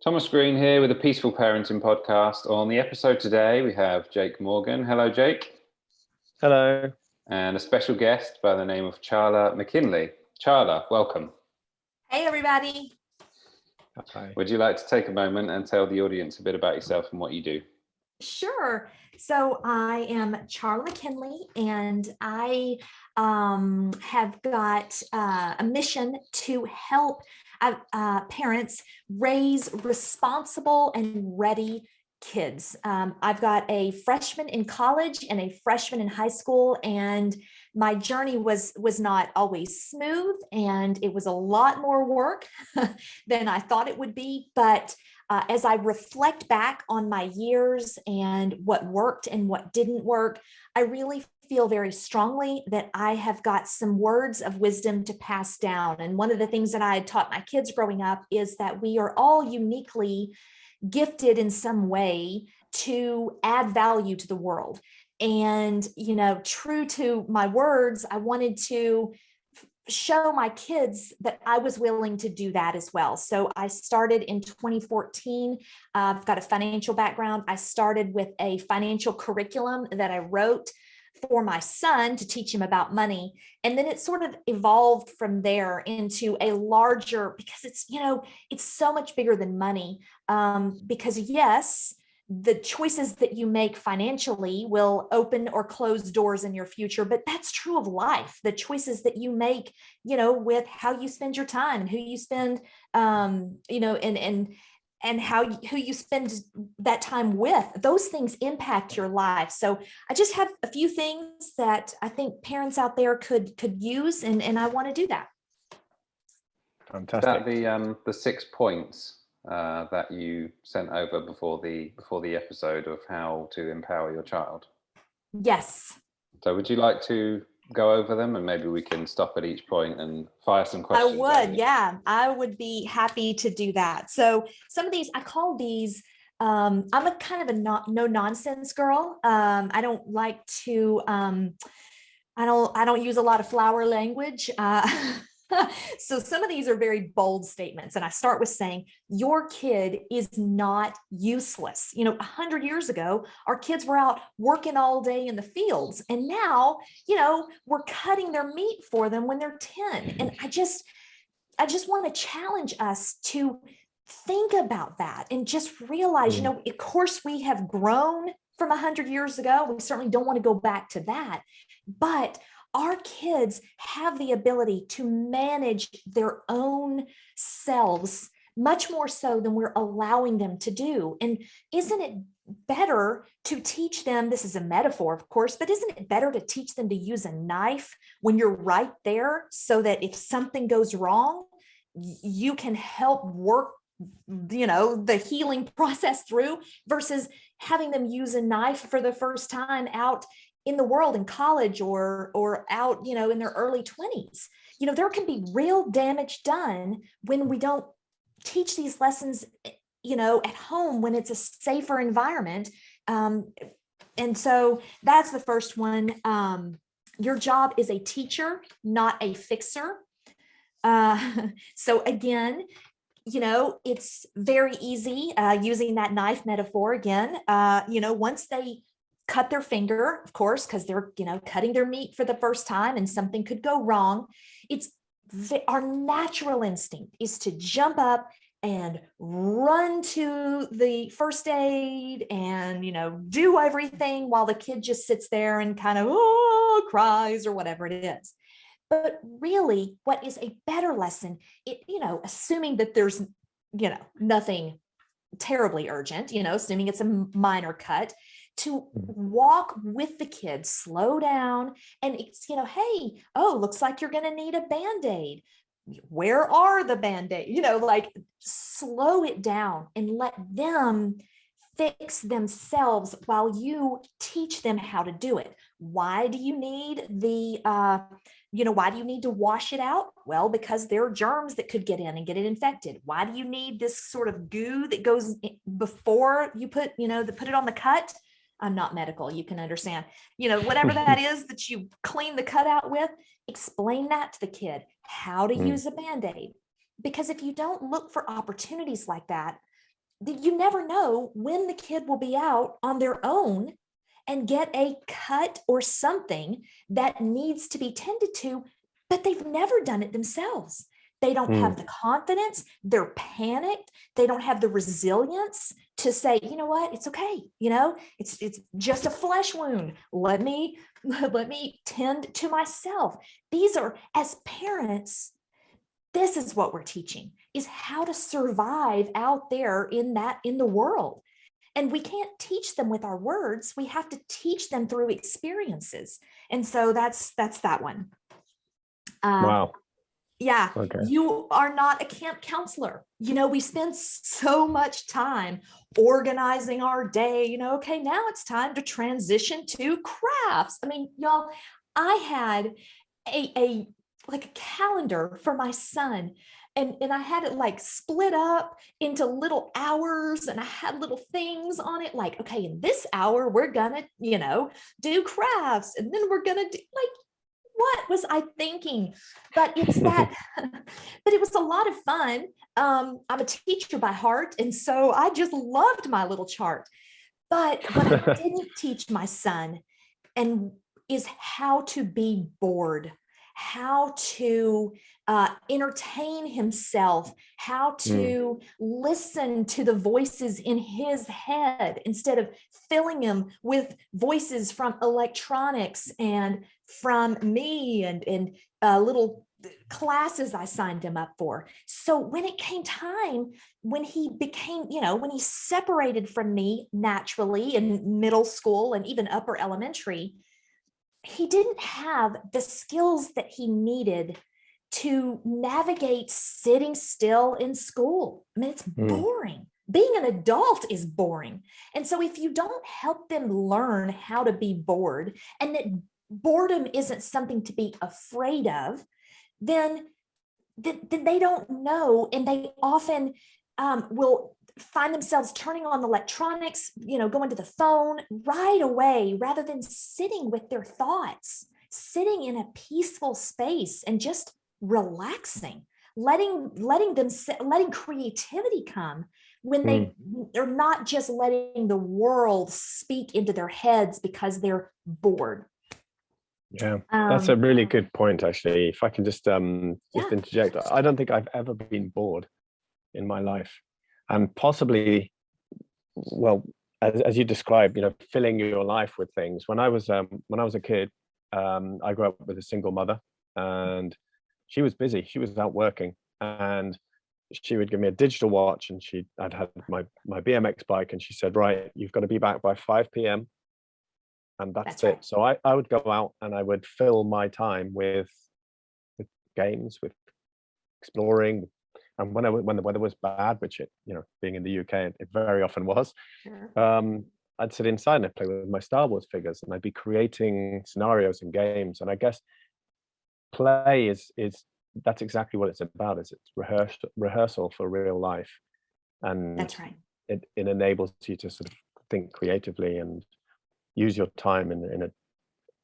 Thomas Green here with a Peaceful Parenting podcast. On the episode today, we have Jake Morgan. Hello, Jake. Hello. And a special guest by the name of Charla McKinley. Charla, welcome. Hey, everybody. Hi. Would you like to take a moment and tell the audience a bit about yourself and what you do? Sure. So I am Charla McKinley, and I have got a mission to help parents raise responsible and ready kids. I've got a freshman in college and a freshman in high school, and my journey was not always smooth, and it was a lot more work than I thought it would be. But as I reflect back on my years and what worked and what didn't work, I really feel very strongly that I have got some words of wisdom to pass down. And one of the things that I had taught my kids growing up is that we are all uniquely gifted in some way to add value to the world. And, true to my words, I wanted to show my kids that I was willing to do that as well. So I started in 2014. I've got a financial background. I started with a financial curriculum that I wrote for my son to teach him about money. And then it sort of evolved from there into a larger, because it's so much bigger than money. Because yes, the choices that you make financially will open or close doors in your future, but that's true of life. The choices that you make, with how you spend your time and who you spend, and who you spend that time with, those things impact your life. So I just have a few things that I think parents out there could use, and I want to do that. Is Fantastic. that the 6 points that you sent over before the episode of how to empower your child? Yes. So would you like to go over them, and maybe we can stop at each point and fire some questions? I would, yeah. I would be happy to do that. So some of these, I call these, I'm a kind of a no nonsense girl. I don't like to, I don't use a lot of flower language. So some of these are very bold statements. And I start with saying, your kid is not useless. 100 years ago, our kids were out working all day in the fields. And now, we're cutting their meat for them when they're 10. And I just want to challenge us to think about that and just realize, of course we have grown from 100 years ago. We certainly don't want to go back to that. But our kids have the ability to manage their own selves much more so than we're allowing them to do. And isn't it better to teach them, this is a metaphor, of course, but isn't it better to teach them to use a knife when you're right there, so that if something goes wrong, you can help work the healing process through, versus having them use a knife for the first time out in the world, in college, or out, in their early 20s. There can be real damage done when we don't teach these lessons, at home, when it's a safer environment. And so that's the first one. Your job is a teacher, not a fixer. So again, it's very easy, using that knife metaphor again, once they cut their finger, of course, because they're, cutting their meat for the first time and something could go wrong. Our natural instinct is to jump up and run to the first aid and, do everything while the kid just sits there and kind of cries or whatever it is. But really, what is a better lesson, assuming that there's, nothing terribly urgent, assuming it's a minor cut, to walk with the kids, slow down, and it's, hey, looks like you're going to need a Band-Aid. Where are the Band-Aid? Slow it down and let them fix themselves while you teach them how to do it. Why do you need why do you need to wash it out? Well, because there are germs that could get in and get it infected. Why do you need this sort of goo that goes before you put it on the cut? I'm not medical, you can understand, whatever that is that you clean the cut out with, explain that to the kid, how to use a Band-Aid. Because if you don't look for opportunities like that, you never know when the kid will be out on their own and get a cut or something that needs to be tended to, but they've never done it themselves. They don't have the confidence, they're panicked, they don't have the resilience to say, you know what, it's okay, it's just a flesh wound. Let me tend to myself. These are, as parents, this is what we're teaching, is how to survive out there in the world. And we can't teach them with our words. We have to teach them through experiences. And so that's that one. Wow. Yeah. Okay. You are not a camp counselor. We spend so much time organizing our day, okay, now it's time to transition to crafts. I mean, y'all, I had a calendar for my son. And I had it like split up into little hours, and I had little things on it like, okay, in this hour, we're gonna, do crafts. And then we're gonna do what was I thinking? But it's that, but it was a lot of fun. I'm a teacher by heart. And so I just loved my little chart. But what I didn't teach my son is how to be bored, how to entertain himself, how to listen to the voices in his head instead of filling him with voices from electronics and from me and little classes I signed him up for. So when it came time, when he became, when he separated from me naturally in middle school and even upper elementary, he didn't have the skills that he needed to navigate sitting still in school. I mean, it's boring. Being an adult is boring. And so if you don't help them learn how to be bored, and that boredom isn't something to be afraid of, then they don't know. And they often will find themselves turning on the electronics, going to the phone right away, rather than sitting with their thoughts, sitting in a peaceful space and just relaxing, letting creativity come when they're not just letting the world speak into their heads because they're bored. Yeah, that's a really good point, actually. If I can just interject, I don't think I've ever been bored in my life. And possibly, well, as you described, filling your life with things. When I was a kid, I grew up with a single mother, and she was busy. She was out working, and she would give me a digital watch, and I'd had my BMX bike, and she said, right, you've got to be back by 5 p.m. and that's it. Right. So I would go out and I would fill my time with games, with exploring. And when the weather was bad, which being in the UK, it very often was, sure. I'd sit inside and I'd play with my Star Wars figures, and I'd be creating scenarios and games. And I guess play is that's exactly what it's about. It's rehearsal for real life, and that's right. It enables you to sort of think creatively and use your time in a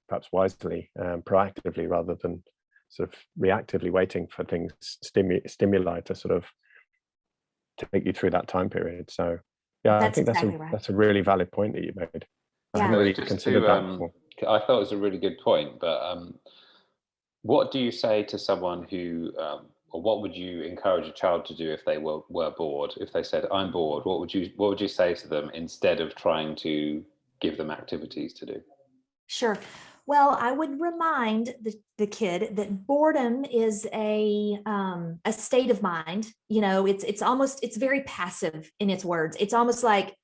perhaps wisely, proactively, rather than sort of reactively waiting for things, stimuli to sort of take you through that time period. So yeah, I think that's a really valid point that you made. I hadn't really considered that before. I thought it was a really good point, but what do you say to someone who, or what would you encourage a child to do if they were bored? If they said, I'm bored, what would you say to them instead of trying to give them activities to do? Sure. Well, I would remind the kid that boredom is a state of mind. It's very passive in its words. It's almost like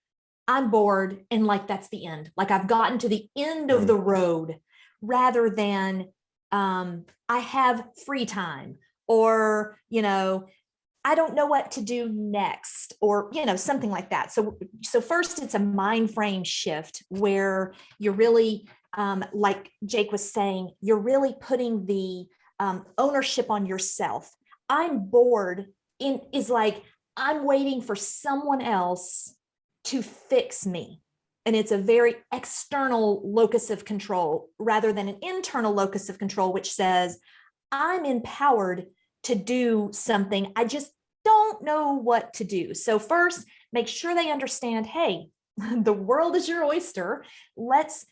I'm bored and like that's the end. Like I've gotten to the end of the road, rather than I have free time, or I don't know what to do next, or something like that. So first, it's a mind frame shift where you're really, like Jake was saying, you're really putting the ownership on yourself. I'm bored is like I'm waiting for someone else to fix me. And it's a very external locus of control rather than an internal locus of control, which says I'm empowered to do something. I just don't know what to do. So first, make sure they understand, hey, the world is your oyster. Let's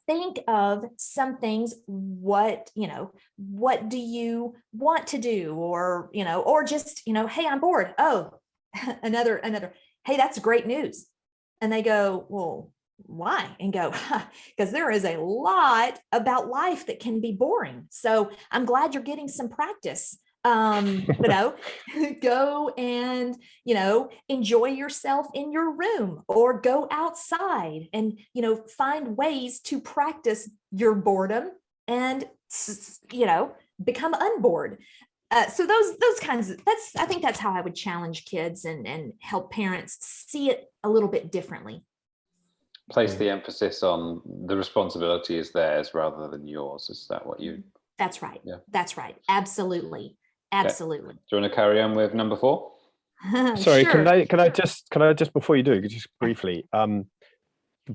think of some things. What do you want to do? Or, or just, hey, I'm bored. Oh, another, hey, that's great news. And they go, well, why? And go, because there is a lot about life that can be boring. So I'm glad you're getting some practice. Go and, enjoy yourself in your room, or go outside and, find ways to practice your boredom and, become unbored. So those kinds of, I think that's how I would challenge kids and help parents see it a little bit differently. Place the emphasis on the responsibility is theirs rather than yours. Is that what you? That's right. Yeah. That's right. Absolutely. Absolutely. Okay. Do you want to carry on with number 4? Sorry, Sure. can I just before you do, just briefly,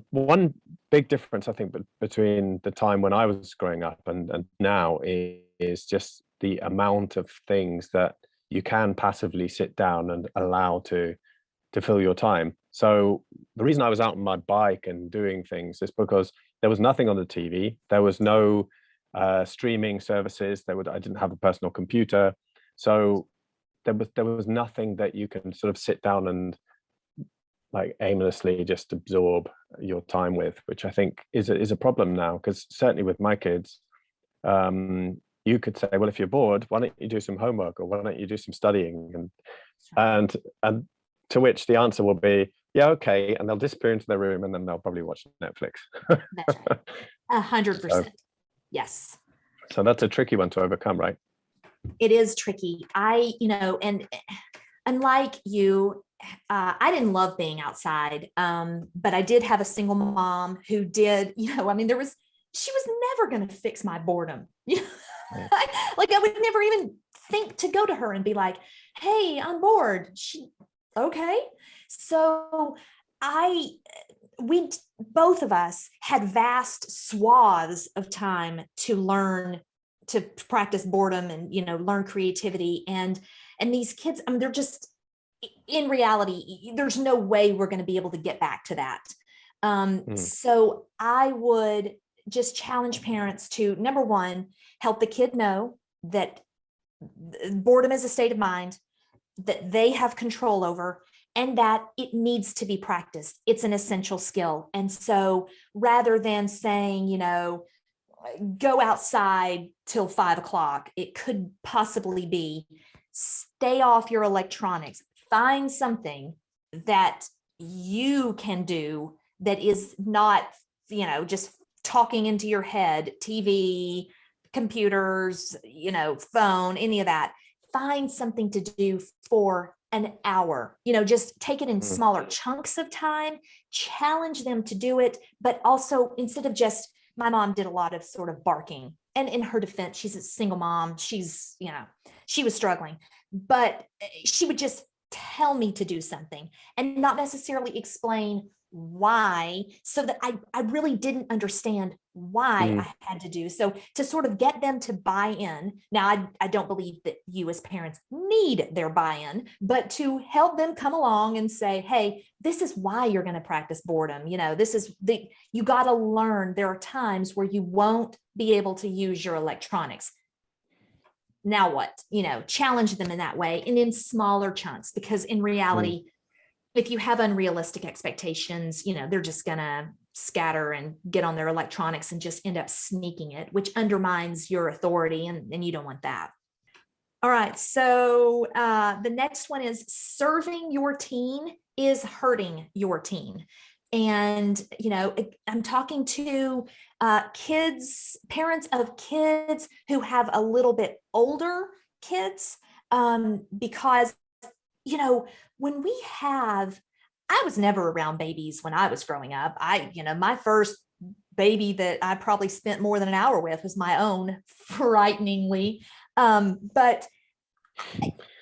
one big difference I think between the time when I was growing up and now is just the amount of things that you can passively sit down and allow to fill your time. So the reason I was out on my bike and doing things is because there was nothing on the TV. There was no streaming services. I didn't have a personal computer. So there was nothing that you can sort of sit down and like aimlessly just absorb your time with, which I think is a problem now, because certainly with my kids, you could say, well, if you're bored, why don't you do some homework, or why don't you do some studying? And to which the answer will be, yeah, okay, and they'll disappear into their room, and then they'll probably watch Netflix. That's right. 100%. Yes. So that's a tricky one to overcome, right? It is tricky. And unlike you, I didn't love being outside, but I did have a single mom who did, she was never going to fix my boredom. Like I would never even think to go to her and be like, hey, I'm bored. Okay. So both of us had vast swaths of time to learn to practice boredom and, learn creativity. And these kids, they're just, in reality, there's no way we're going to be able to get back to that. So I would just challenge parents to, number one, help the kid know that boredom is a state of mind that they have control over, and that it needs to be practiced. It's an essential skill. And so rather than saying, go outside till 5 o'clock, it could possibly be stay off your electronics, find something that you can do that is not, just talking into your head, TV, computers, phone, any of that. Find something to do for an hour, just take it in smaller chunks of time, challenge them to do it. But also, instead of just, my mom did a lot of sort of barking, and in her defense, she's a single mom. She's, she was struggling, but she would just tell me to do something and not necessarily explain why, so that I really didn't understand why I had to do. So to sort of get them to buy in. Now, I don't believe that you as parents need their buy-in, but to help them come along and say, hey, this is why you're going to practice boredom. You got to learn. There are times where you won't be able to use your electronics. Now what? Challenge them in that way and in smaller chunks, because in reality, if you have unrealistic expectations, they're just going to scatter and get on their electronics and just end up sneaking it, which undermines your authority, and you don't want that. All right. So the next one is serving your teen is hurting your teen. And, I'm talking to parents of kids who have a little bit older kids, because, when I was never around babies when I was growing up. My first baby that I probably spent more than an hour with was my own, frighteningly. But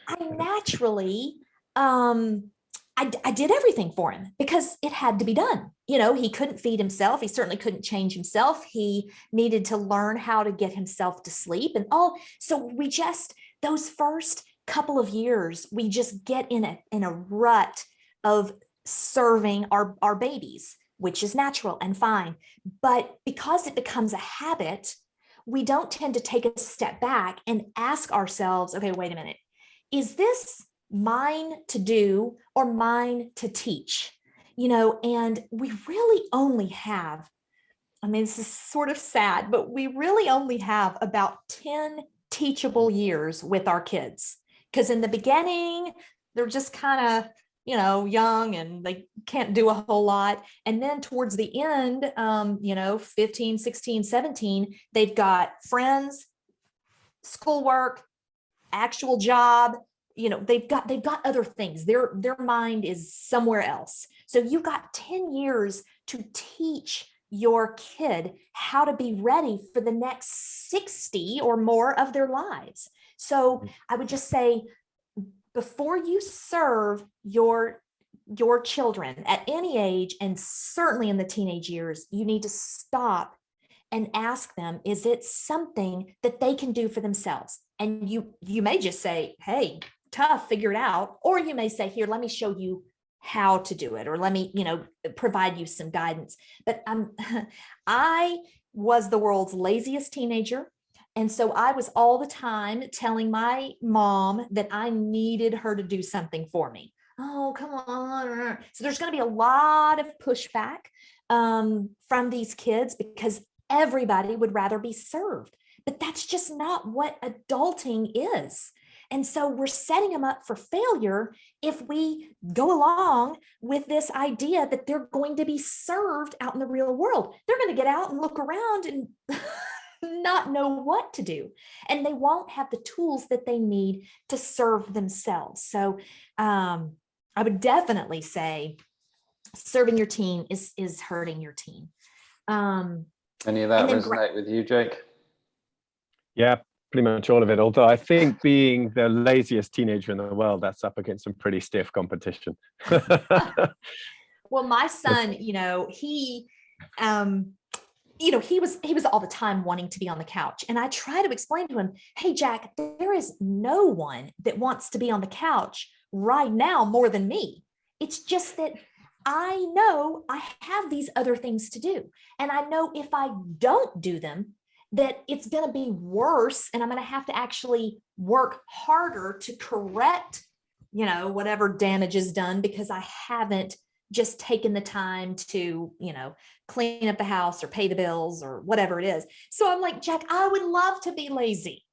I naturally, I did everything for him because it had to be done. He couldn't feed himself. He certainly couldn't change himself. He needed to learn how to get himself to sleep and all. So those first couple of years, we just get in a rut of serving our babies, which is natural and fine. But because it becomes a habit, we don't tend to take a step back and ask ourselves, okay, wait a minute, is this mine to do or mine to teach? And we really only have, I mean, this is sort of sad, but we really only have about 10 teachable years with our kids. Because in the beginning, they're just kind of, young and they can't do a whole lot. And then towards the end, 15, 16, 17, they've got friends, schoolwork, actual job, they've got other things. Their mind is somewhere else. So you've got 10 years to teach your kid how to be ready for the next 60 or more of their lives. So I would just say, before you serve your children at any age, and certainly in the teenage years, you need to stop and ask them, is it something that they can do for themselves? And you may just say, hey, tough, figure it out. Or you may say, here, let me show you how to do it, or let me, provide you some guidance. But I was the world's laziest teenager. And so I was all the time telling my mom that I needed her to do something for me. Oh, come on. So there's going to be a lot of pushback from these kids, because everybody would rather be served. But that's just not what adulting is. And so we're setting them up for failure if we go along with this idea that they're going to be served out in the real world. They're going to get out and look around and not know what to do. And they won't have the tools that they need to serve themselves. So I would definitely say serving your teen is hurting your teen. Any of that resonate with you, Jake? Yeah, pretty much all of it. Although I think being the laziest teenager in the world, that's up against some pretty stiff competition. Well, my son, he was all the time wanting to be on the couch. And I try to explain to him, hey, Jack, there is no one that wants to be on the couch right now more than me. It's just that I know I have these other things to do. And I know if I don't do them, that it's going to be worse. And I'm going to have to actually work harder to correct, whatever damage is done, because I haven't just taken the time to, clean up the house or pay the bills or whatever it is. So I'm like, Jack, I would love to be lazy.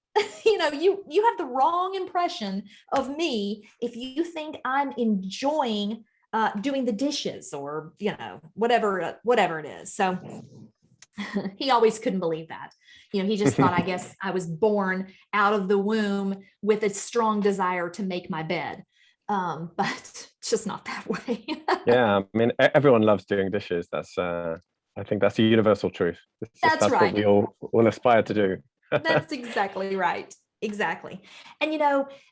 You have the wrong impression of me if you think I'm enjoying doing the dishes or, whatever it is. So he always couldn't believe that. He just thought, I guess I was born out of the womb with a strong desire to make my bed. But it's just not that way. Yeah, I mean, everyone loves doing dishes. That's I think that's a universal truth. That's right. What we all aspire to do. That's exactly right. Exactly. And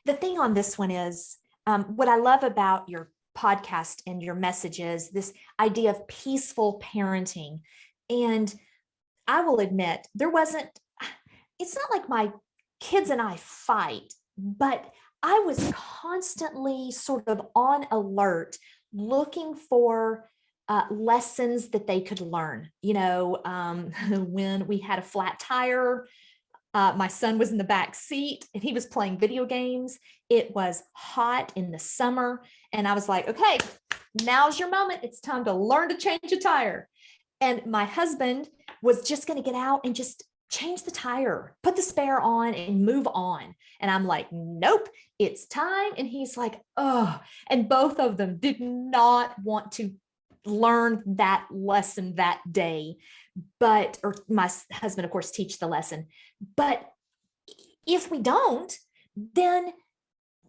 the thing on this one is, what I love about your podcast and your message is this idea of peaceful parenting. And I will admit, it's not like my kids and I fight, but I was constantly sort of on alert, looking for lessons that they could learn. When we had a flat tire, my son was in the back seat and he was playing video games. It was hot in the summer. And I was like, okay, now's your moment. It's time to learn to change a tire. And my husband was just going to get out and just change the tire, put the spare on and move on. And I'm like, nope, it's time. And he's like, oh, and both of them did not want to learn that lesson that day. Or my husband, of course, teach the lesson. But if we don't, then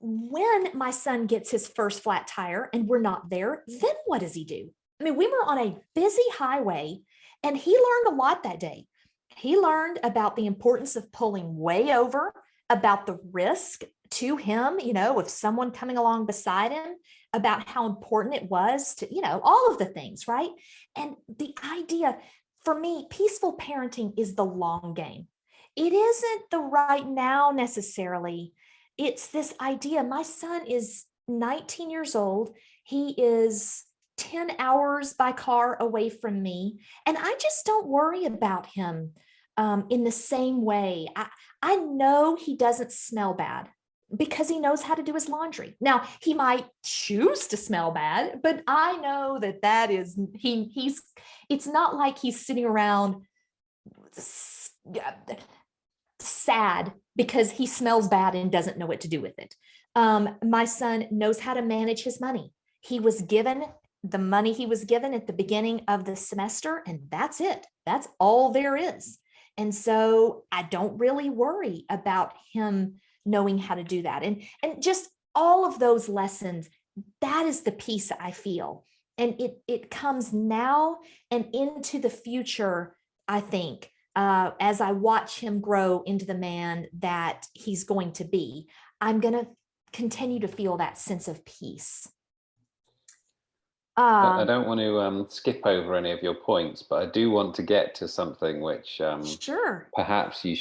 when my son gets his first flat tire and we're not there, then what does he do? I mean, we were on a busy highway and he learned a lot that day. He learned about the importance of pulling way over, about the risk to him, of someone coming along beside him, about how important it was to, all of the things, right? And the idea, for me, peaceful parenting is the long game. It isn't the right now necessarily. It's this idea. My son is 19 years old. He is 10 hours by car away from me, and I just don't worry about him in the same way. I know he doesn't smell bad because he knows how to do his laundry. Now, he might choose to smell bad, but I know that is, it's not like he's sitting around sad because he smells bad and doesn't know what to do with it. My son knows how to manage his money. He was given the money he was given at the beginning of the semester, and that's it. That's all there is. And so I don't really worry about him knowing how to do that. And just all of those lessons, that is the peace I feel. And it comes now and into the future, I think, as I watch him grow into the man that he's going to be. I'm going to continue to feel that sense of peace. I don't want to skip over any of your points, but I do want to get to something which sure. Perhaps you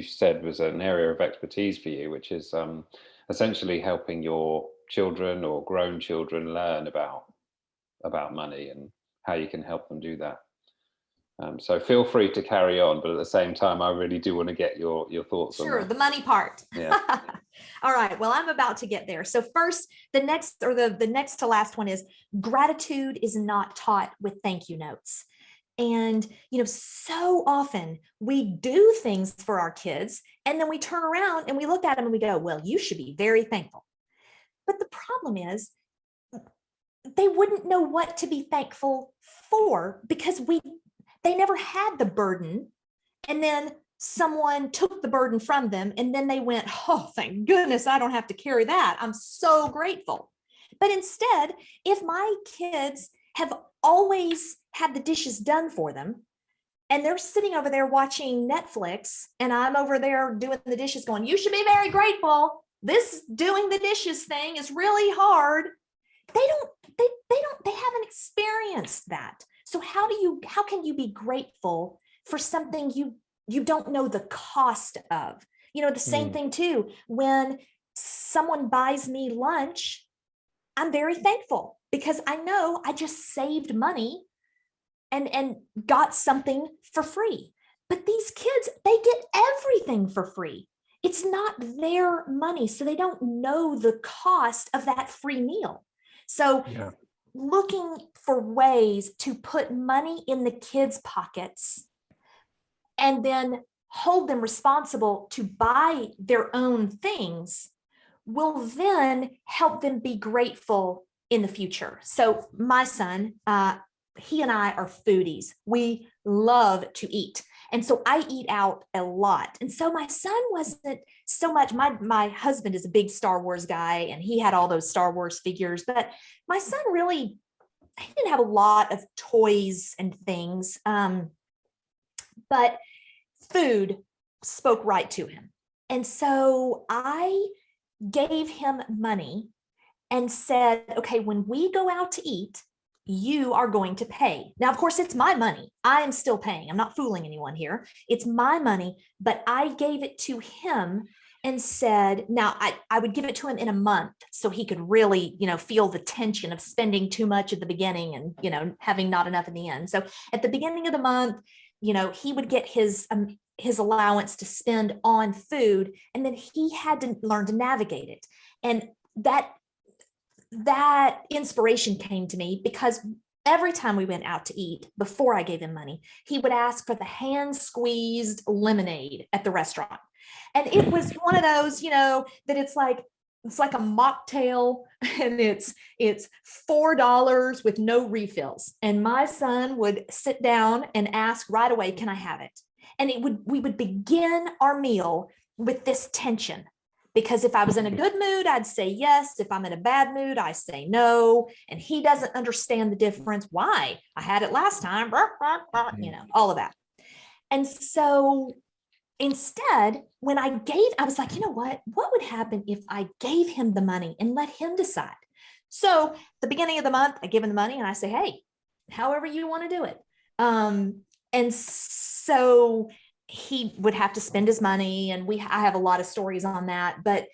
said was an area of expertise for you, which is essentially helping your children or grown children learn about money and how you can help them do that. So feel free to carry on, but at the same time, I really do want to get your thoughts on that. Sure, the money part. Yeah. All right, well, I'm about to get there. So first, the next to last one is gratitude is not taught with thank you notes. And, so often we do things for our kids, and then we turn around and we look at them and we go, well, you should be very thankful. But the problem is they wouldn't know what to be thankful for because they never had the burden, and then someone took the burden from them, and then they went, oh, thank goodness I don't have to carry that. I'm so grateful. But instead, if my kids have always had the dishes done for them, and they're sitting over there watching Netflix, and I'm over there doing the dishes going, you should be very grateful. This doing the dishes thing is really hard. They haven't experienced that. So how can you be grateful for something you don't know the cost of? The same thing too, when someone buys me lunch, I'm very thankful because I know I just saved money and got something for free. But these kids, they get everything for free. It's not their money, so they don't know the cost of that free meal. So looking for ways to put money in the kids' pockets and then hold them responsible to buy their own things will then help them be grateful in the future. So my son, he and I are foodies. We love to eat. And so I eat out a lot. And so my son wasn't so much, my husband is a big Star Wars guy, and he had all those Star Wars figures, but my son really, he didn't have a lot of toys and things. But food spoke right to him. And so I gave him money and said, okay, when we go out to eat, you are going to pay. Now, of course, it's my money. I am still paying. I'm not fooling anyone here. It's my money, but I gave it to him and said, now I would give it to him in a month so he could really, feel the tension of spending too much at the beginning and, having not enough in the end. So at the beginning of the month, he would get his allowance to spend on food, and then he had to learn to navigate it. And that inspiration came to me because every time we went out to eat, before I gave him money, he would ask for the hand squeezed lemonade at the restaurant. And it was one of those, that it's like a mocktail, and it's $4 with no refills. And my son would sit down and ask right away, can I have it? And we would begin our meal with this tension. Because if I was in a good mood, I'd say yes. If I'm in a bad mood, I say no. And he doesn't understand the difference. Why? I had it last time, all of that. And so instead, when I was like, what would happen if I gave him the money and let him decide? So the beginning of the month, I give him the money and I say, hey, however you want to do it. And so he would have to spend his money, and I have a lot of stories on that. But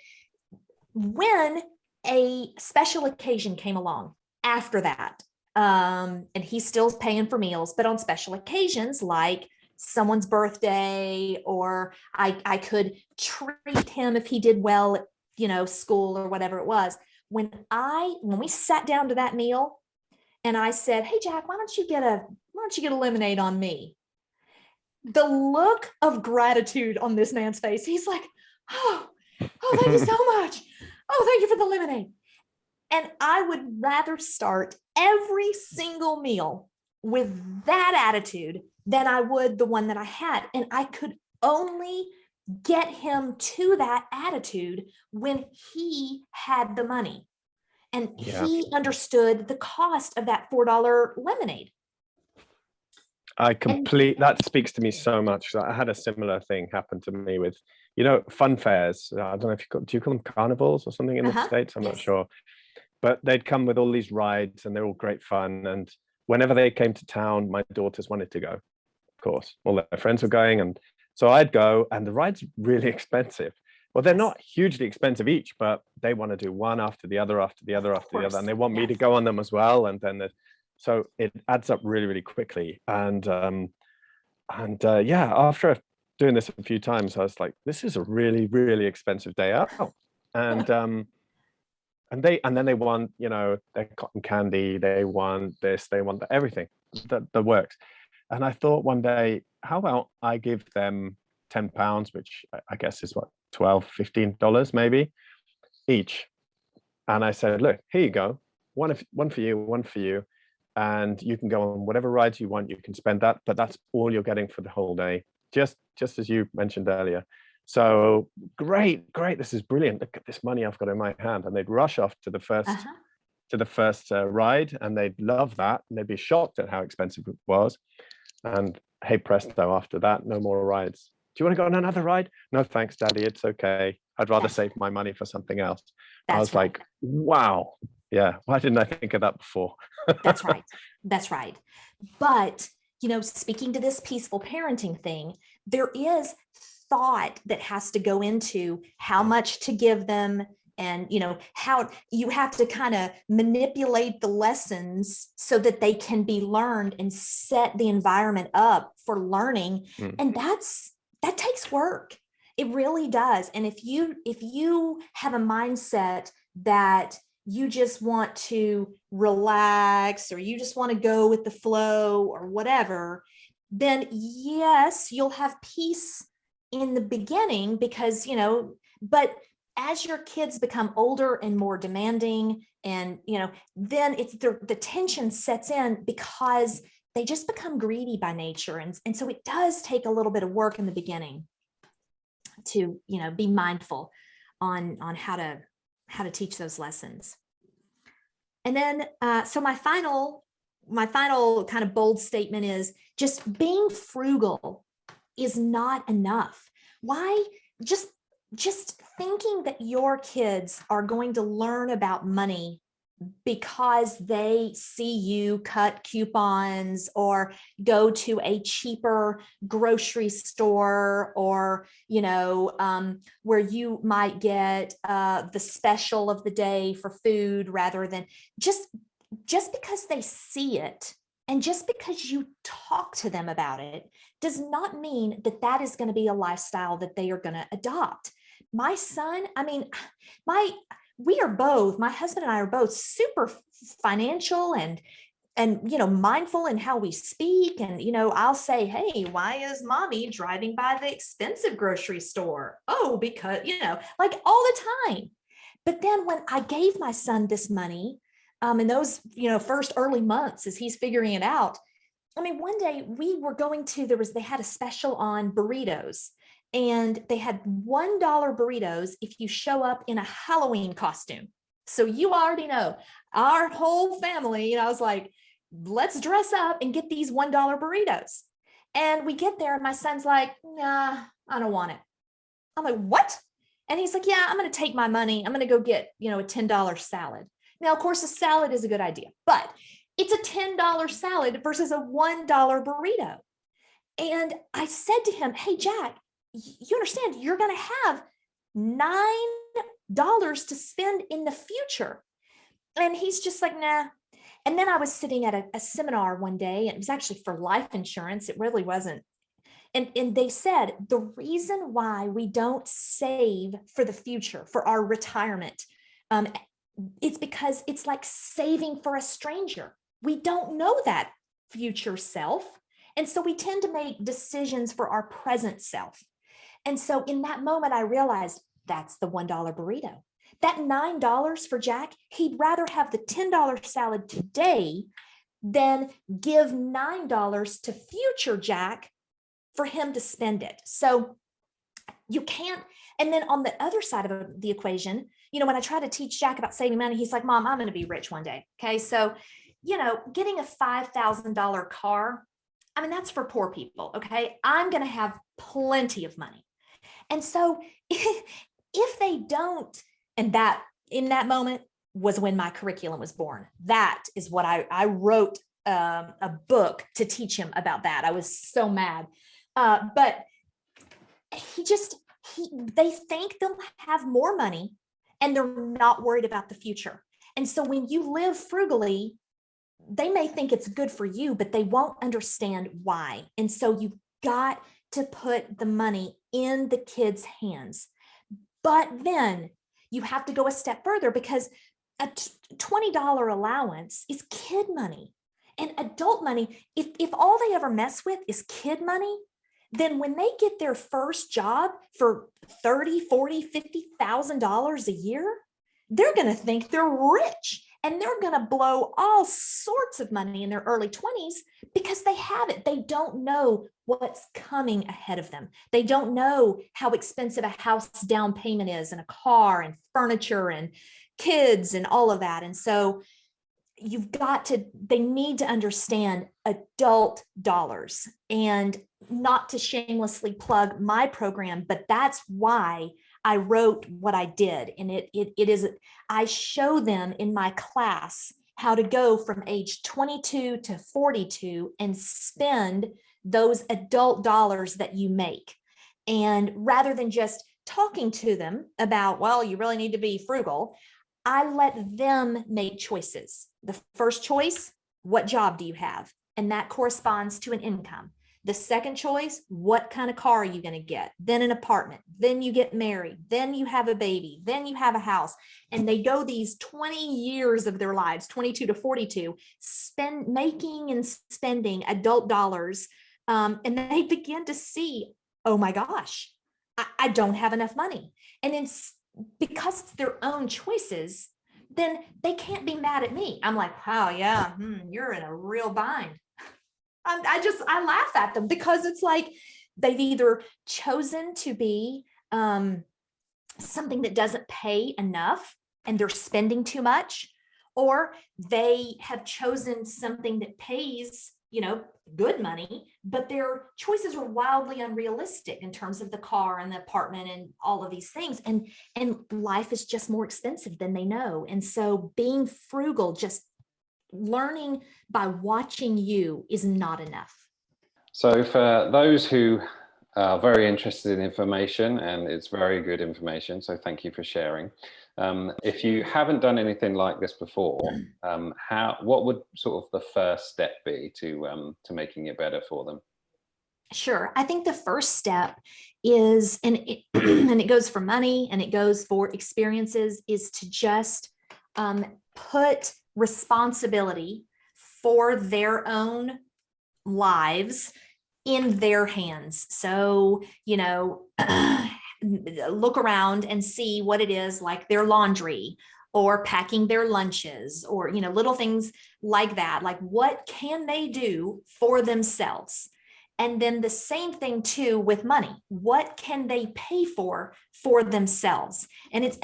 when a special occasion came along, after that. And he's still paying for meals, but on special occasions, like someone's birthday, or I could treat him if he did well at, school or whatever it was. When we sat down to that meal and I said, hey, Jack, why don't you get a lemonade on me? The look of gratitude on this man's face, he's like, oh, thank you so much. Oh, thank you for the lemonade. And I would rather start every single meal with that attitude than I would the one that I had. And I could only get him to that attitude when he had the money and he understood the cost of that $4 lemonade. That speaks to me so much. I had a similar thing happen to me with, fun fairs. I don't know if do you call them carnivals or something in the States? I'm not sure. But they'd come with all these rides and they're all great fun. And whenever they came to town, my daughters wanted to go, of course. All their friends were going. And so I'd go, and the ride's really expensive. Well, they're not hugely expensive each, but they want to do one after the other, after the other, after the other. And they want me to go on them as well. And then so it adds up really, really quickly. And after doing this a few times, I was like, this is a really, really expensive day out. And then they want, their cotton candy, they want this, they want everything that works. And I thought one day, how about I give them £10, which I guess is what, $12, $15 maybe each. And I said, look, here you go. One for you, one for you. And you can go on whatever rides you want. You can spend that, but that's all you're getting for the whole day. Just as you mentioned earlier. So great. This is brilliant. Look at this money I've got in my hand. And they'd rush off to the first ride, and they'd love that. And they'd be shocked at how expensive it was. And hey, presto, after that, no more rides. Do you want to go on another ride? No, thanks, Daddy. It's okay. I'd rather save my money for something else. I was like, wow. Yeah. Why didn't I think of that before? That's right. But, speaking to this peaceful parenting thing, there is thought that has to go into how much to give them, and how you have to kind of manipulate the lessons so that they can be learned and set the environment up for learning. And that takes work. It really does. And if you have a mindset that you just want to relax, or you just want to go with the flow or whatever, then yes, you'll have peace in the beginning because, but as your kids become older and more demanding, and, then it's the tension sets in because they just become greedy by nature. And so it does take a little bit of work in the beginning to, be mindful on how to teach those lessons. And then, so my final kind of bold statement is just being frugal is not enough. Why? Just thinking that your kids are going to learn about money because they see you cut coupons or go to a cheaper grocery store, or, where you might get the special of the day for food rather than just because they see it. And just because you talk to them about it does not mean that that is going to be a lifestyle that they are going to adopt. My son, my husband and I are both super financial and mindful in how we speak. And, I'll say, hey, why is mommy driving by the expensive grocery store? Oh, because, like all the time. But then when I gave my son this money, in those, first early months as he's figuring it out, one day we were they had a special on burritos, and they had $1 burritos if you show up in a Halloween costume. So you already know our whole family, I was like, let's dress up and get these $1 burritos. And we get there and my son's like, nah, I don't want it. I'm like, what? And he's like, yeah, I'm going to take my money. I'm going to go get, a $10 salad. Now, of course, a salad is a good idea, but it's a $10 salad versus a $1 burrito. And I said to him, hey, Jack, you understand you're going to have $9 to spend in the future. And he's just like, nah. And then I was sitting at a seminar one day, and it was actually for life insurance. It really wasn't. And they said the reason why we don't save for the future, for our retirement, it's because it's like saving for a stranger. We don't know that future self. And so we tend to make decisions for our present self. And so in that moment, I realized that's the $1 burrito. That $9 for Jack, he'd rather have the $10 salad today than give $9 to future Jack for him to spend it. So you can't. And then on the other side of the equation, when I try to teach Jack about saving money, he's like, Mom, I'm going to be rich one day. Okay. So, getting a $5,000 car, I mean, that's for poor people. Okay. I'm going to have plenty of money. And so if they don't, and that in that moment was when my curriculum was born. That is what I wrote a book to teach him about that. I was so mad. But they think they'll have more money and they're not worried about the future. And so when you live frugally, they may think it's good for you, but they won't understand why. And so you've got to put the money in the kids' hands. But then you have to go a step further, because a $20 allowance is kid money. And adult money, if all they ever mess with is kid money, then when they get their first job for $30,000, $40,000, $50,000 a year, they're going to think they're rich, and they're going to blow all sorts of money in their early 20s because they have it. They don't know what's coming ahead of them. They don't know how expensive a house down payment is, and a car and furniture and kids and all of that. And so they need to understand adult dollars. And not to shamelessly plug my program, but that's why I wrote what I did. And I show them in my class how to go from age 22 to 42 and spend those adult dollars that you make. And rather than just talking to them about, well, you really need to be frugal, I let them make choices. The first choice, what job do you have? And that corresponds to an income. The second choice, what kind of car are you going to get? Then an apartment, then you get married, then you have a baby, then you have a house. And they go these 20 years of their lives, 22 to 42, making and spending adult dollars. And they begin to see, oh my gosh, I don't have enough money. And because it's their own choices, then they can't be mad at me. I'm like, wow, yeah, you're in a real bind. I laugh at them, because it's like they've either chosen to be something that doesn't pay enough and they're spending too much, or they have chosen something that pays, good money, but their choices are wildly unrealistic in terms of the car and the apartment and all of these things. And life is just more expensive than they know. And so being frugal, just learning by watching you, is not enough. So for those who are very interested in information, and it's very good information, so thank you for sharing. If you haven't done anything like this before, what would sort of the first step be to making it better for them? Sure. I think the first step is, and it goes for money and it goes for experiences, is to just put responsibility for their own lives in their hands. So, look around and see what it is, like their laundry or packing their lunches, or, little things like that. Like, what can they do for themselves? And then the same thing too with money. What can they pay for themselves? And it's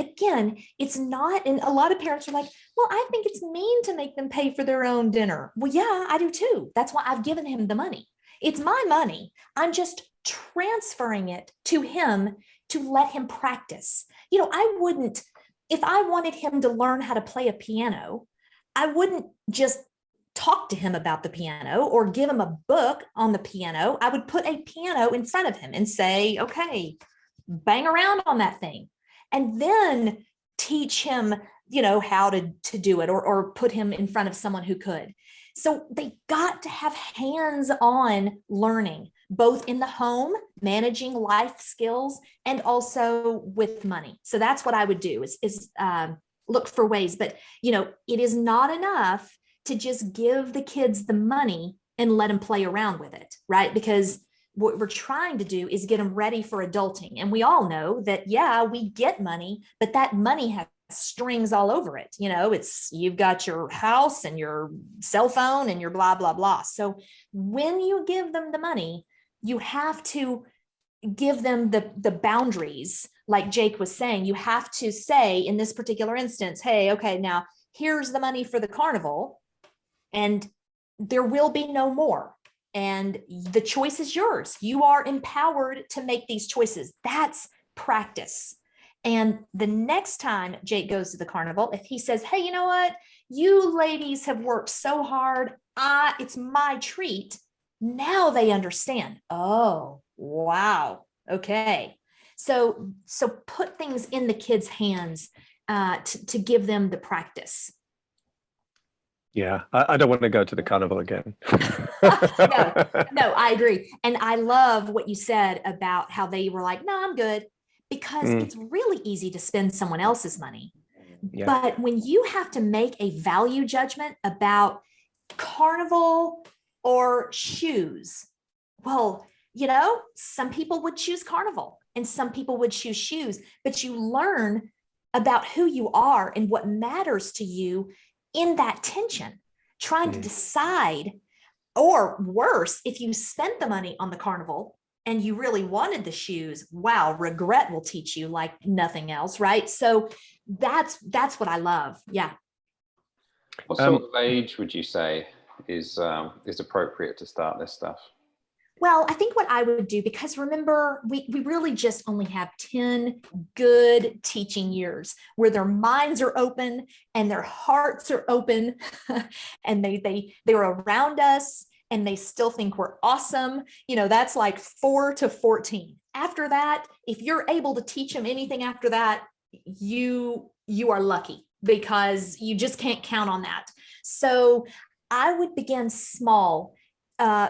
not, and a lot of parents are like, well, I think it's mean to make them pay for their own dinner. Well, yeah, I do too. That's why I've given him the money. It's my money. I'm just transferring it to him to let him practice. I wouldn't, if I wanted him to learn how to play a piano, I wouldn't just talk to him about the piano or give him a book on the piano. I would put a piano in front of him and say, okay, bang around on that thing. And then teach him how to do it, or put him in front of someone who could. So they got to have hands-on learning, both in the home, managing life skills, and also with money. So that's what I would do is look for ways. But, it is not enough to just give the kids the money and let them play around with it, right? Because what we're trying to do is get them ready for adulting. And we all know that, yeah, we get money, but that money has strings all over it. You've got your house and your cell phone and your blah, blah, blah. So when you give them the money, you have to give them the boundaries. Like Jake was saying, you have to say in this particular instance, hey, okay, now here's the money for the carnival, and there will be no more. And the choice is yours. You are empowered to make these choices. That's practice. And the next time Jake goes to the carnival, if he says, hey, you know what? You ladies have worked so hard. It's my treat. Now they understand. Oh, wow. Okay. So put things in the kids' hands to give them the practice. Yeah, I don't want to go to the carnival again. No, I agree. And I love what you said about how they were like, no, I'm good, because it's really easy to spend someone else's money. Yeah. But when you have to make a value judgment about carnival or shoes, well, some people would choose carnival and some people would choose shoes, but you learn about who you are and what matters to you in that tension, trying to decide. Or worse, if you spent the money on the carnival and you really wanted the shoes, wow, regret will teach you like nothing else, right? So that's what I love. Yeah. What sort of age would you say is appropriate to start this stuff? Well, I think what I would do, because remember, we really just only have 10 good teaching years where their minds are open and their hearts are open and they're around us and they still think we're awesome. That's like 4 to 14. After that, if you're able to teach them anything after that, you are lucky, because you just can't count on that. So I would begin small.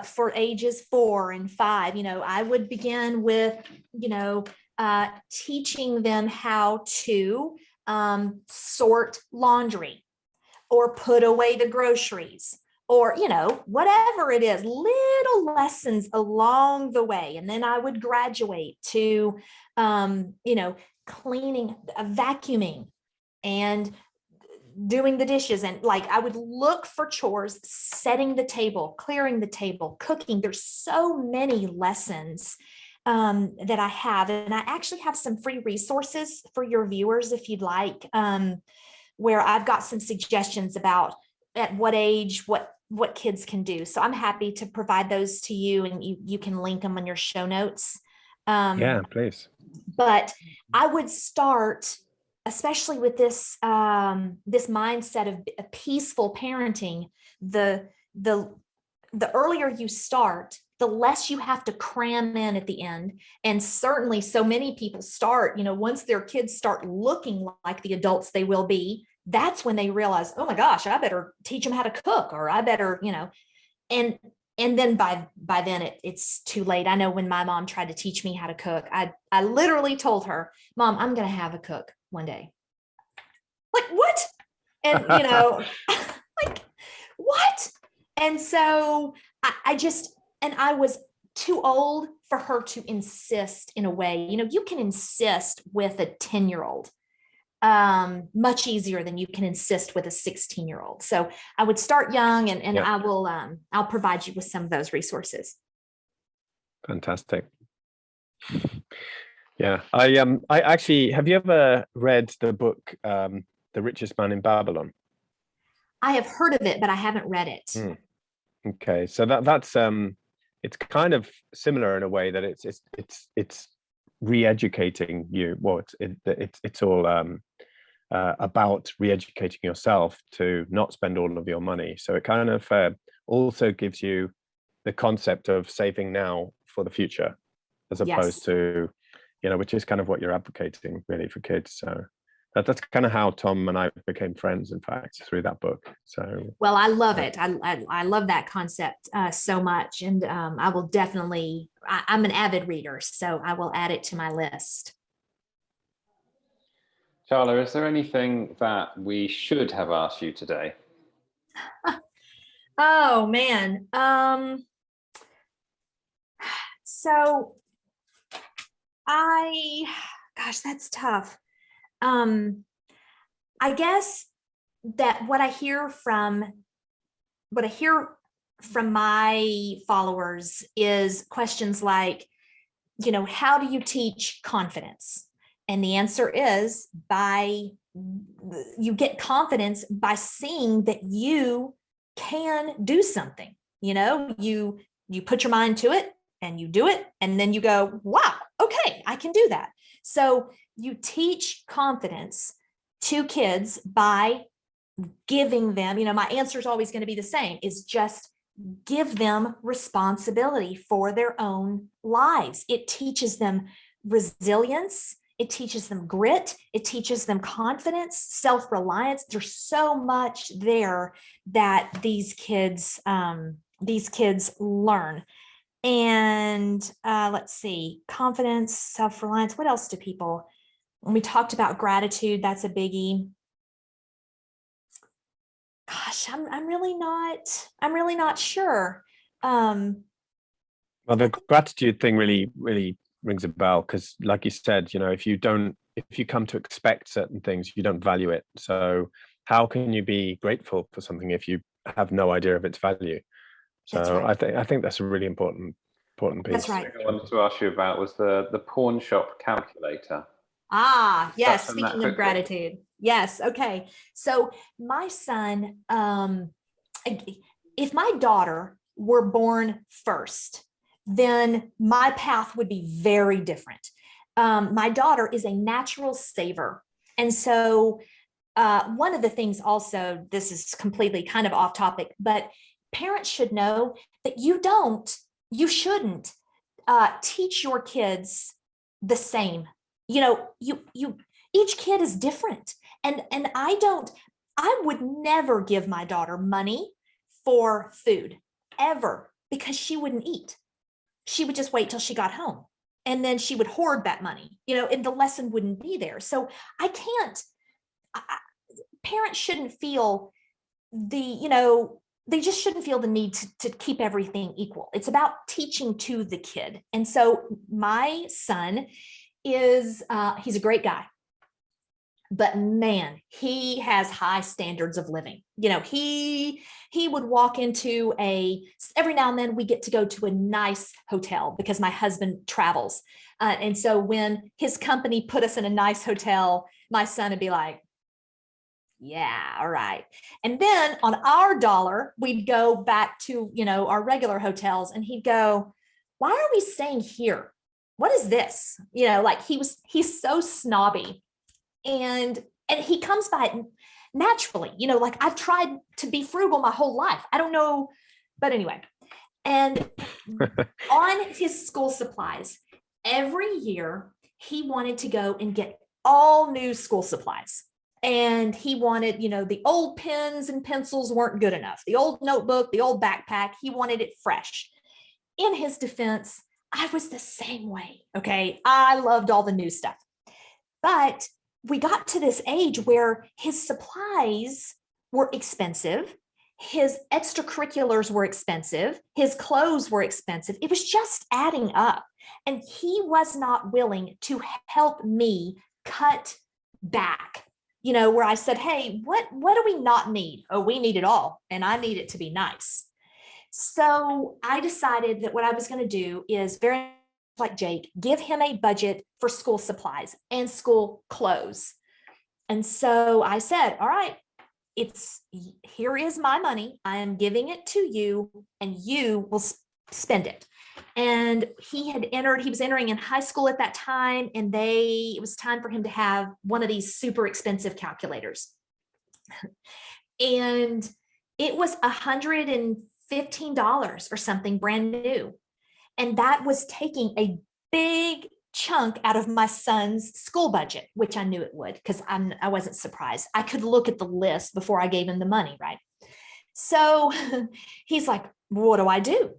For ages 4 and 5, I would begin with, teaching them how to sort laundry or put away the groceries, or, whatever it is, little lessons along the way. And then I would graduate to, cleaning, vacuuming, and doing the dishes. And I would look for chores, setting the table, clearing the table, cooking. There's so many lessons that I have. And I actually have some free resources for your viewers, if you'd like, where I've got some suggestions about at what age, what kids can do. So I'm happy to provide those to you, and you can link them on your show notes. Yeah, please. But I would start, especially with this this mindset of peaceful parenting, the earlier you start, the less you have to cram in at the end. And certainly so many people start, once their kids start looking like the adults they will be, that's when they realize, oh my gosh, I better teach them how to cook, or I better, and then by then it's too late. I know when my mom tried to teach me how to cook, I literally told her, Mom, I'm going to have a cook one day. Like, what? And, like, what? And so I was too old for her to insist in a way. You can insist with a 10-year-old much easier than you can insist with a 16-year-old. So I would start young, and I will, I'll provide you with some of those resources. Fantastic. Yeah, I actually, have you ever read the book, The Richest Man in Babylon? I have heard of it, but I haven't read it. Okay, so that's it's kind of similar in a way that it's re-educating you. Well, it's all about re-educating yourself to not spend all of your money. So it kind of also gives you the concept of saving now for the future, as opposed to, which is kind of what you're advocating really for kids. So That's kind of how Tom and I became friends, in fact, through that book. So, well, I love it. I love that concept so much. And I will definitely, I'm an avid reader, so I will add it to my list. Charla, is there anything that we should have asked you today? Oh man. So gosh, that's tough. I guess that what I hear from my followers is questions like, how do you teach confidence? And the answer is you get confidence by seeing that you can do something. You put your mind to it and you do it, and then you go, wow, okay, I can do that. So you teach confidence to kids by giving them, my answer is always going to be the same, is just give them responsibility for their own lives. It teaches them resilience. It teaches them grit. It teaches them confidence, self-reliance. There's so much there that these kids learn. And let's see, confidence, self-reliance. What else do people, when we talked about gratitude, that's a biggie. Gosh, I'm really not sure. Well, the gratitude thing really rings a bell, because like you said, if you come to expect certain things, you don't value it. So how can you be grateful for something if you have no idea of its value? So right. I think that's a really important piece. That's right. I wanted to ask you about was the pawn shop calculator. Yes. Speaking of gratitude. Yes. Okay. So my son, if my daughter were born first, then my path would be very different. My daughter is a natural saver. And so one of the things also, this is completely kind of off topic, but parents should know that you shouldn't teach your kids the same. Each kid is different. And I would never give my daughter money for food ever, because she wouldn't eat. She would just wait till she got home, and then she would hoard that money, and the lesson wouldn't be there. So parents shouldn't feel they just shouldn't feel the need to keep everything equal. It's about teaching to the kid. And so my son he's a great guy, but man, he has high standards of living. He would walk into every now and then we get to go to a nice hotel because my husband travels. And so when his company put us in a nice hotel, my son would be like, yeah, all right. And then on our dollar, we'd go back to, our regular hotels, and he'd go, why are we staying here? What is this? He's so snobby, and he comes by it naturally, I've tried to be frugal my whole life. I don't know, but anyway. And on his school supplies, every year he wanted to go and get all new school supplies. And he wanted, the old pens and pencils weren't good enough. The old notebook, the old backpack, he wanted it fresh. In his defense, I was the same way. Okay. I loved all the new stuff. But we got to this age where his supplies were expensive. His extracurriculars were expensive. His clothes were expensive. It was just adding up. And he was not willing to help me cut back. Where I said, hey, what do we not need? Oh, we need it all. And I need it to be nice. So I decided that what I was going to do is, very like Jake, give him a budget for school supplies and school clothes. And so I said, all right, here is my money. I am giving it to you, and you will spend it. And he was entering in high school at that time, and it was time for him to have one of these super expensive calculators. And it was $115 or something, brand new. And that was taking a big chunk out of my son's school budget, which I knew it would, because I wasn't surprised. I could look at the list before I gave him the money, right? So he's like, what do I do?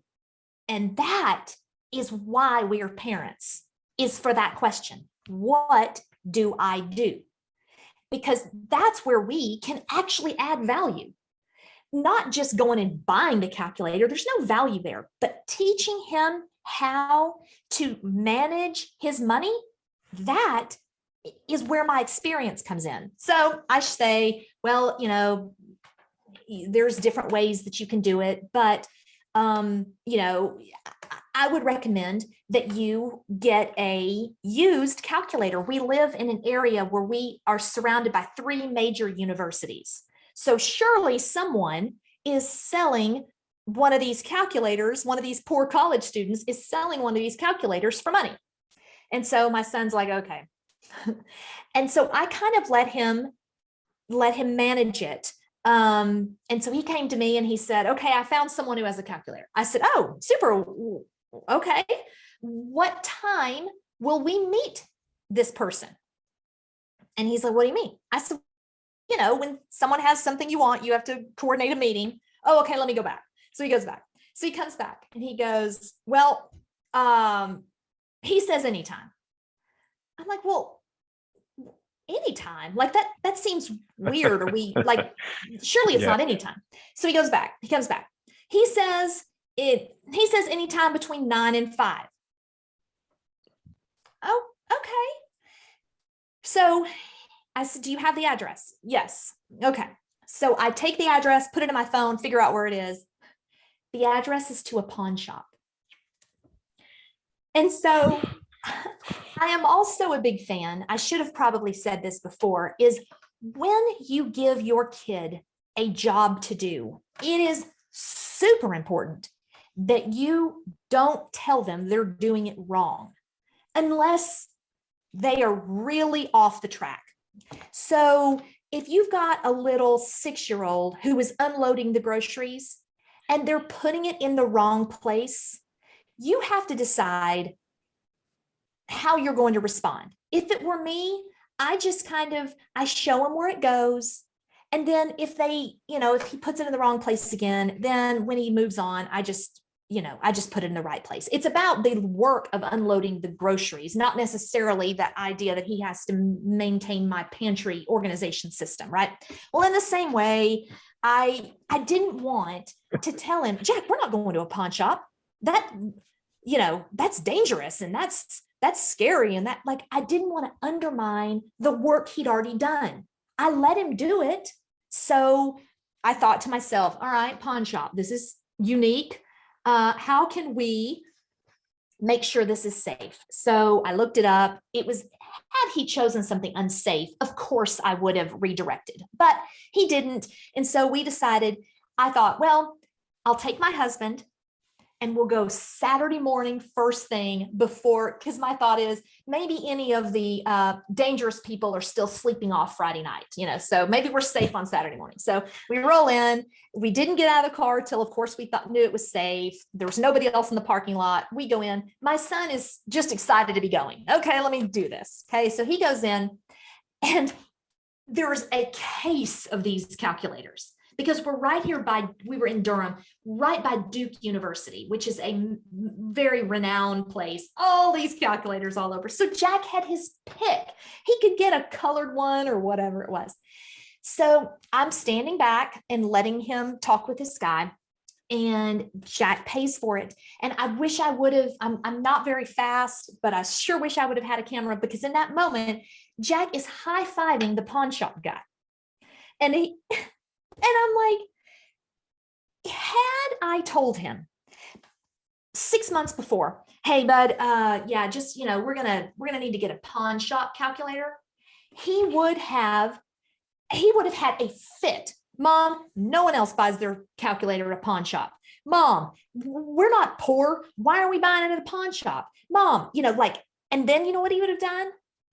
And that is why we are parents, is for that question. What do I do? Because that's where we can actually add value. Not just going and buying the calculator, there's no value there, but teaching him how to manage his money, that is where my experience comes in. So I say, well, you know, there's different ways that you can do it, but you know, I would recommend that you get a used calculator. We live in an area where we are surrounded by 3 major universities. So surely someone is selling one of these calculators, one of these poor college students is selling one of these calculators for money. And so my son's like, okay. And so I kind of let him manage it. And so he came to me and he said, okay, I found someone who has a calculator. I said, oh, super. Okay. What time will we meet this person? And he's like, what do you mean? I said, you know, when someone has something you want, you have to coordinate a meeting. Oh, okay, let me go back. So he goes back. So he comes back and he goes, well, he says anytime. I'm like, well, anytime, like that seems weird. Or we like, surely it's not anytime. So he goes back, he comes back. He says anytime between 9 and 5. Oh, okay. So I said, do you have the address? Yes. Okay. So I take the address, put it in my phone, figure out where it is. The address is to a pawn shop. And so I am also a big fan, I should have probably said this before, is when you give your kid a job to do, it is super important that you don't tell them they're doing it wrong unless they are really off the track. So if you've got a little 6-year-old who is unloading the groceries and they're putting it in the wrong place, you have to decide how you're going to respond. If it were me, I just I show him where it goes. And then if he puts it in the wrong place again, then when he moves on, I just put it in the right place. It's about the work of unloading the groceries, not necessarily that idea that he has to maintain my pantry organization system, right? Well, in the same way, I didn't want to tell him, Jack, we're not going to a pawn shop. That's dangerous and that's scary. And I didn't want to undermine the work he'd already done. I let him do it. So I thought to myself, all right, pawn shop, this is unique. How can we make sure this is safe? So I looked it up. Had he chosen something unsafe, of course I would have redirected, but he didn't. And so we decided, I thought, well, I'll take my husband and we'll go Saturday morning, first thing because my thought is maybe any of the dangerous people are still sleeping off Friday night, so maybe we're safe on Saturday morning. So we roll in, we didn't get out of the car till, of course, we knew it was safe. There was nobody else in the parking lot. We go in, my son is just excited to be going. Okay, let me do this. Okay, so he goes in and there's a case of these calculators. Because we're right here we were in Durham, right by Duke University, which is a very renowned place, all these calculators all over. So Jack had his pick. He could get a colored one or whatever it was. So I'm standing back and letting him talk with this guy, and Jack pays for it. And I wish I would have, I'm not very fast, but I sure wish I would have had a camera, because in that moment, Jack is high-fiving the pawn shop guy. And I'm like, had I told him 6 months before, hey, bud, we're gonna need to get a pawn shop calculator, he would have had a fit. Mom, no one else buys their calculator at a pawn shop. Mom, we're not poor. Why are we buying it at a pawn shop? Mom, and then you know what he would have done?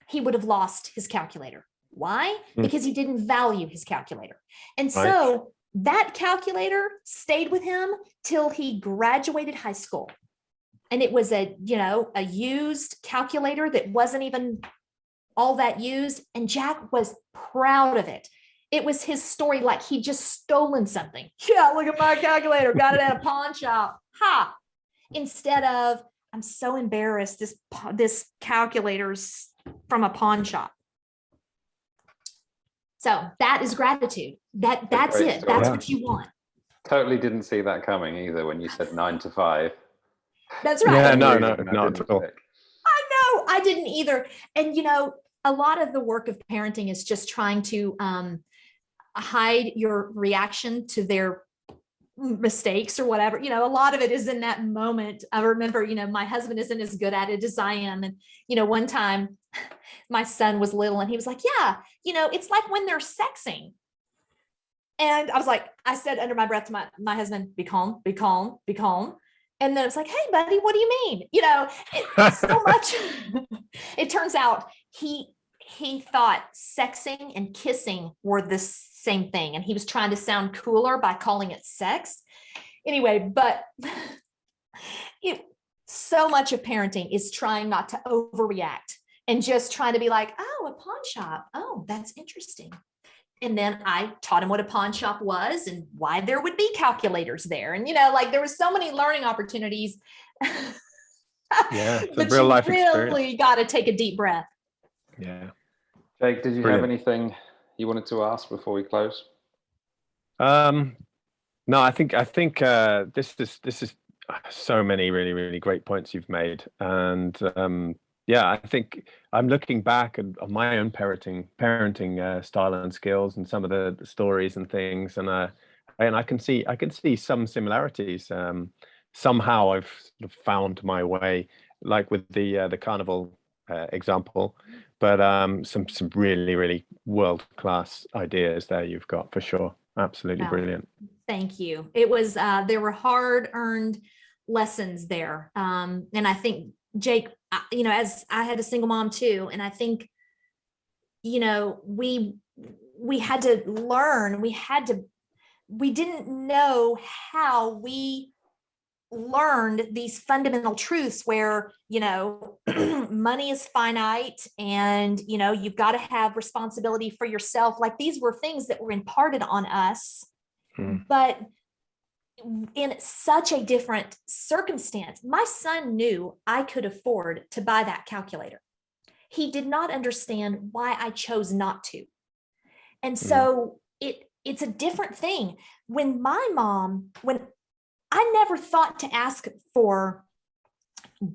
He would have lost his calculator. Why? Because he didn't value his calculator. And so that calculator stayed with him till he graduated high school. And it was a used calculator that wasn't even all that used. And Jack was proud of it. It was his story, like he just stolen something. Yeah, look at my calculator, got it at a pawn shop. Ha! Instead of, I'm so embarrassed, this calculator's from a pawn shop. So that is gratitude. That's it. That's what you want. Totally didn't see that coming either when you said 9 to 5. That's right. Yeah, no, not at all. I know, I didn't either. And a lot of the work of parenting is just trying to hide your reaction to their mistakes or whatever. A lot of it is in that moment. I remember, my husband isn't as good at it as I am. And, one time my son was little and he was like, yeah, it's like when they're sexing. And I said under my breath to my husband, be calm, be calm, be calm. And then it's like, hey, buddy, what do you mean? So much. It turns out he thought sexing and kissing were the same thing. And he was trying to sound cooler by calling it sex. Anyway, but so much of parenting is trying not to overreact and just trying to be like, oh, a pawn shop. Oh, that's interesting. And then I taught him what a pawn shop was and why there would be calculators there. And, there was so many learning opportunities. Yeah, but real life really got to take a deep breath. Yeah. Jake, did you have anything you wanted to ask before we close? No, I think this is so many really, really great points you've made. And I think I'm looking back at my own parenting style and skills and some of the stories and things, and I can see some similarities. Somehow I've sort of found my way, like with the carnival example, but some really, really world-class ideas there you've got for sure. Absolutely brilliant. Thank you. It was there were hard-earned lessons there, and I think Jake, as I had a single mom too, and I think, we had to learn. We didn't know how we learned these fundamental truths where, money is finite and, you've got to have responsibility for yourself. Like these were things that were imparted on us, but in such a different circumstance. My son knew I could afford to buy that calculator. He did not understand why I chose not to. And so it's a different thing. When I never thought to ask for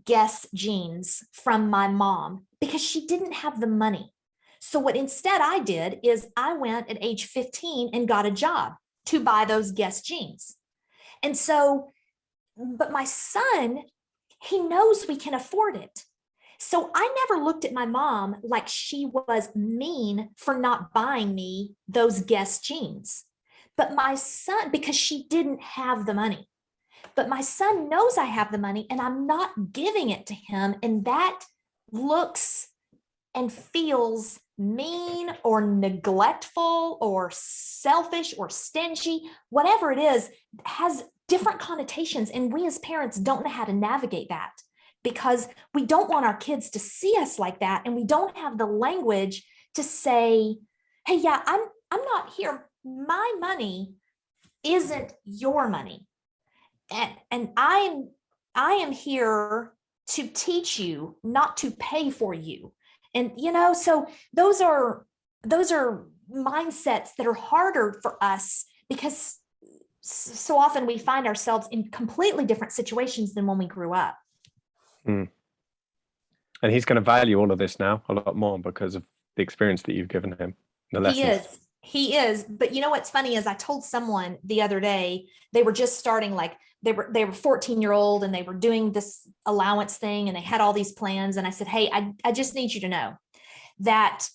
Guess jeans from my mom because she didn't have the money. So what instead I did is I went at age 15 and got a job to buy those Guess jeans. And so, but my son, he knows we can afford it. So I never looked at my mom like she was mean for not buying me those Guess jeans. But my son, because she didn't have the money. But my son knows I have the money and I'm not giving it to him. And that looks and feels mean or neglectful or selfish or stingy, whatever it is, has different connotations. And we as parents don't know how to navigate that because we don't want our kids to see us like that. And we don't have the language to say, hey, yeah, I'm not here. My money isn't your money. And I am here to teach you, not to pay for you. And, so those are mindsets that are harder for us because so often we find ourselves in completely different situations than when we grew up. And he's going to value all of this now a lot more because of the experience that you've given him. The lessons. He is. But what's funny is I told someone the other day, they were just starting, like they were 14-year-old and they were doing this allowance thing and they had all these plans. And I said, hey, I just need you to know that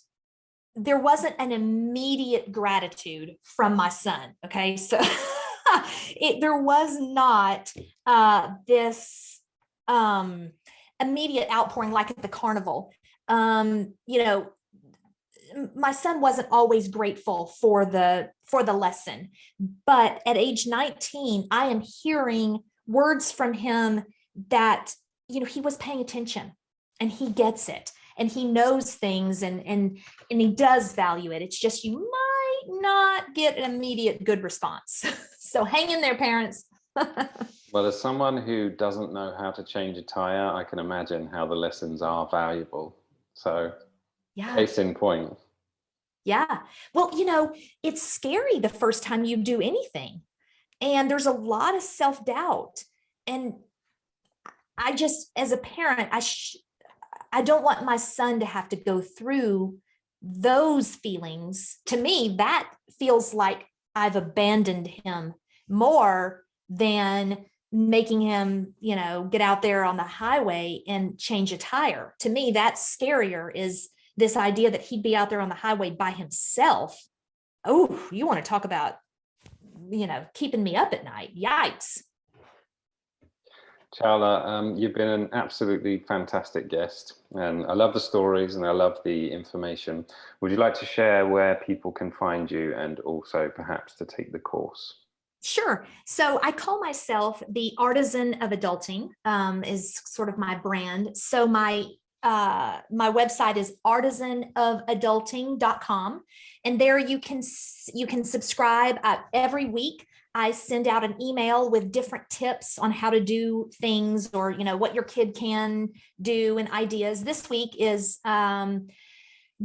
there wasn't an immediate gratitude from my son. Okay. So there was not this immediate outpouring like at the carnival. My son wasn't always grateful for the lesson, but at age 19, I am hearing words from him that he was paying attention and he gets it and he knows things and he does value it. It's just, you might not get an immediate good response. So hang in there, parents. Well, as someone who doesn't know how to change a tire, I can imagine how the lessons are valuable. So, yeah. Case in point. Yeah. Well, it's scary the first time you do anything. And there's a lot of self-doubt. And I just, as a parent, I don't want my son to have to go through those feelings. To me, that feels like I've abandoned him more than making him, get out there on the highway and change a tire. To me, that's scarier, is this idea that he'd be out there on the highway by himself. Oh, you want to talk about, keeping me up at night. Yikes. Charla, you've been an absolutely fantastic guest, and I love the stories and I love the information. Would you like to share where people can find you and also perhaps to take the course? Sure. So I call myself the Artisan of Adulting, is sort of my brand. So my website is artisanofadulting.com, and there you can subscribe. Every week I send out an email with different tips on how to do things, or what your kid can do, and ideas. This week is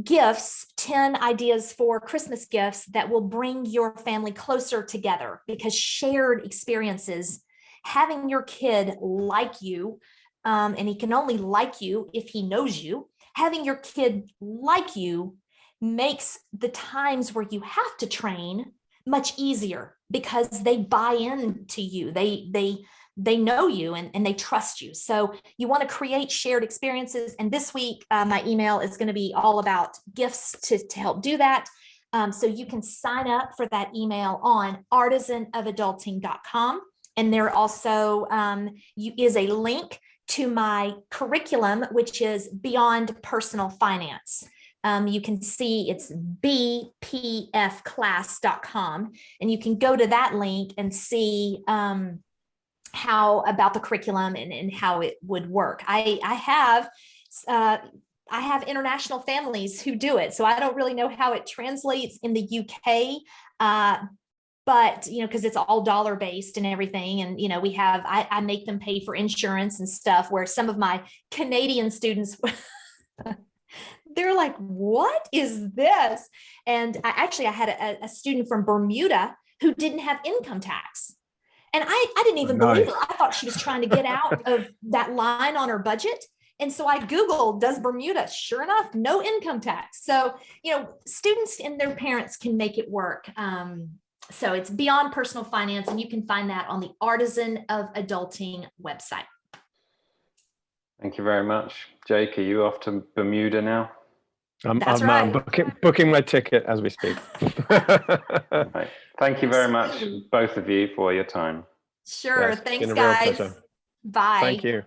gifts, 10 ideas for Christmas gifts that will bring your family closer together, because shared experiences, having your kid like you, and he can only like you if he knows you, having your kid like you makes the times where you have to train much easier, because they buy into you. They know you and they trust you. So you want to create shared experiences. And this week, my email is going to be all about gifts to help do that. So you can sign up for that email on artisanofadulting.com. And there also is a link to my curriculum, which is Beyond Personal Finance. You can see it's bpfclass.com, and you can go to that link and see how about the curriculum and how it would work. I have international families who do it, so I don't really know how it translates in the UK, but because it's all dollar based and everything, and I make them pay for insurance and stuff, where some of my Canadian students they're like, what is this? And I had a student from Bermuda who didn't have income tax. And I didn't even believe her. I thought she was trying to get out of that line on her budget. And so I Googled, does Bermuda? Sure enough, no income tax. So, students and their parents can make it work. So it's Beyond Personal Finance, and you can find that on the Artisan of Adulting website. Thank you very much. Jake, are you off to Bermuda now? I'm booking my ticket as we speak. Right. Thank you very much, both of you, for your time. Sure. Thanks, guys. Bye. Thank you.